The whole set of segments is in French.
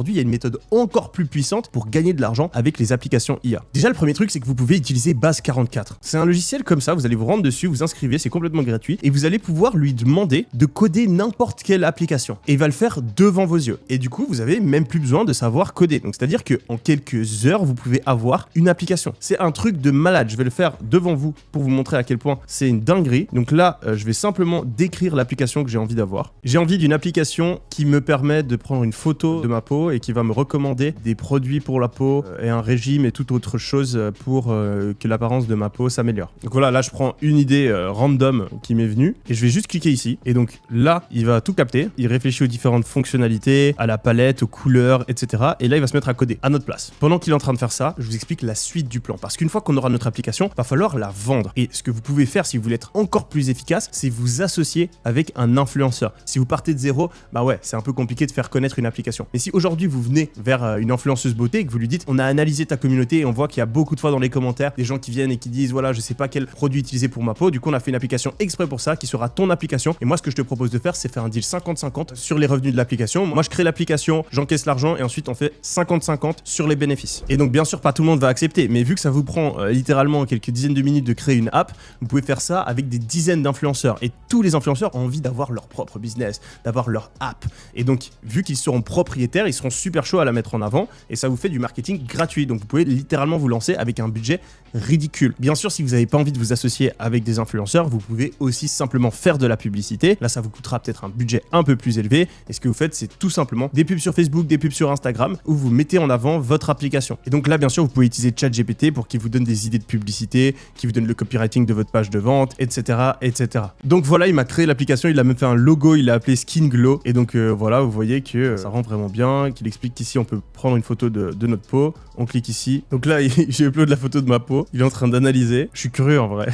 qu'aujourd'hui, il y a une méthode encore plus puissante pour gagner de l'argent avec les applications IA. Déjà, le premier truc, c'est que vous pouvez utiliser Base44. C'est un logiciel comme ça, vous allez vous rendre dessus, vous inscrivez, c'est complètement gratuit, et vous allez pouvoir lui demander de coder n'importe quelle application. Et il va le faire devant vos yeux. Et du coup, vous avez même plus besoin de savoir coder. Donc, c'est-à-dire qu'en quelques heures, vous pouvez avoir une application. C'est un truc de malade. Je vais le faire devant vous pour vous montrer à quel point c'est une dinguerie. Donc là, je vais simplement décrire l'application que j'ai envie d'avoir. J'ai envie d'une application qui me permet de prendre une photo de ma peau et qui va me recommander des produits pour la peau et un régime et toute autre chose pour que l'apparence de ma peau s'améliore. Donc voilà, là je prends une idée random qui m'est venue et je vais juste cliquer ici. Et donc là, il va tout capter. Il réfléchit aux différentes fonctionnalités, à la palette, aux couleurs, etc. Et là, il va se mettre à coder à notre place. Pendant qu'il est en train de faire ça, je vous explique la suite du plan. Parce qu'une fois qu'on aura notre application, va falloir la vendre. Et ce que vous pouvez faire si vous voulez être encore plus efficace, c'est vous associer avec un influenceur. Si vous partez de zéro, bah ouais, c'est un peu compliqué de faire connaître une application. Mais si aujourd'hui vous venez vers une influenceuse beauté et que vous lui dites, on a analysé ta communauté et on voit qu'il y a beaucoup de fois dans les commentaires des gens qui viennent et qui disent, voilà, je sais pas quel produit utiliser pour ma peau. Du coup, on a fait une application exprès pour ça qui sera ton application. Et moi, ce que je te propose de faire, c'est faire un deal 50-50 sur les revenus de l'application. Moi, je crée l'application, j'encaisse l'argent et ensuite on fait 50-50 sur les bénéfices. Et donc, bien sûr, pas tout le monde va accepter, mais vu que ça vous prend littéralement quelques dizaines de minutes de créer une app, vous pouvez faire ça avec des dizaines d'influenceurs. Et tous les influenceurs ont envie d'avoir leur propre business, d'avoir leur app. Et donc, vu qu'ils seront propriétaires, ils seront super chauds à la mettre en avant et ça vous fait du marketing gratuit. Donc, vous pouvez littéralement vous lancer avec un budget ridicule. Bien sûr, si vous n'avez pas envie de vous associer avec des influenceurs, vous pouvez aussi simplement faire de la publicité. Là, ça vous coûtera peut-être un budget un peu plus élevé. Et ce que vous faites, c'est tout simplement des pubs sur Facebook, des pubs sur Instagram où vous mettez en avant votre application. Et donc là, bien sûr, vous pouvez utiliser ChatGPT pour qu'il vous donne des idées de publicité, qu'il vous donne le copywriting de votre page de vente, etc., etc. Donc voilà, il m'a créé l'application, il a même fait un logo, il l'a appelé Skin Glow. Et donc voilà, vous voyez que ça rend vraiment bien, qu'il explique qu'ici, on peut prendre une photo de notre peau. On clique ici. Donc là, j'ai upload la photo de ma peau. Il est en train d'analyser. Je suis curieux en vrai.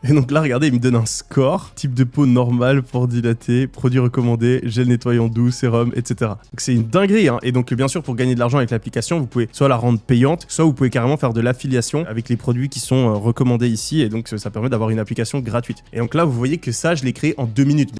Et donc là, regardez, il me donne un score, type de peau normale pour dilater, produit recommandé, gel nettoyant doux, sérum, etc. Donc c'est une dinguerie, hein. Et donc bien sûr, pour gagner de l'argent avec l'application, vous pouvez soit la rendre payante, soit vous pouvez carrément faire de l'affiliation avec les produits qui sont recommandés ici. Et donc ça permet d'avoir une application gratuite. Et donc là, vous voyez que ça, je l'ai créé en 2 minutes.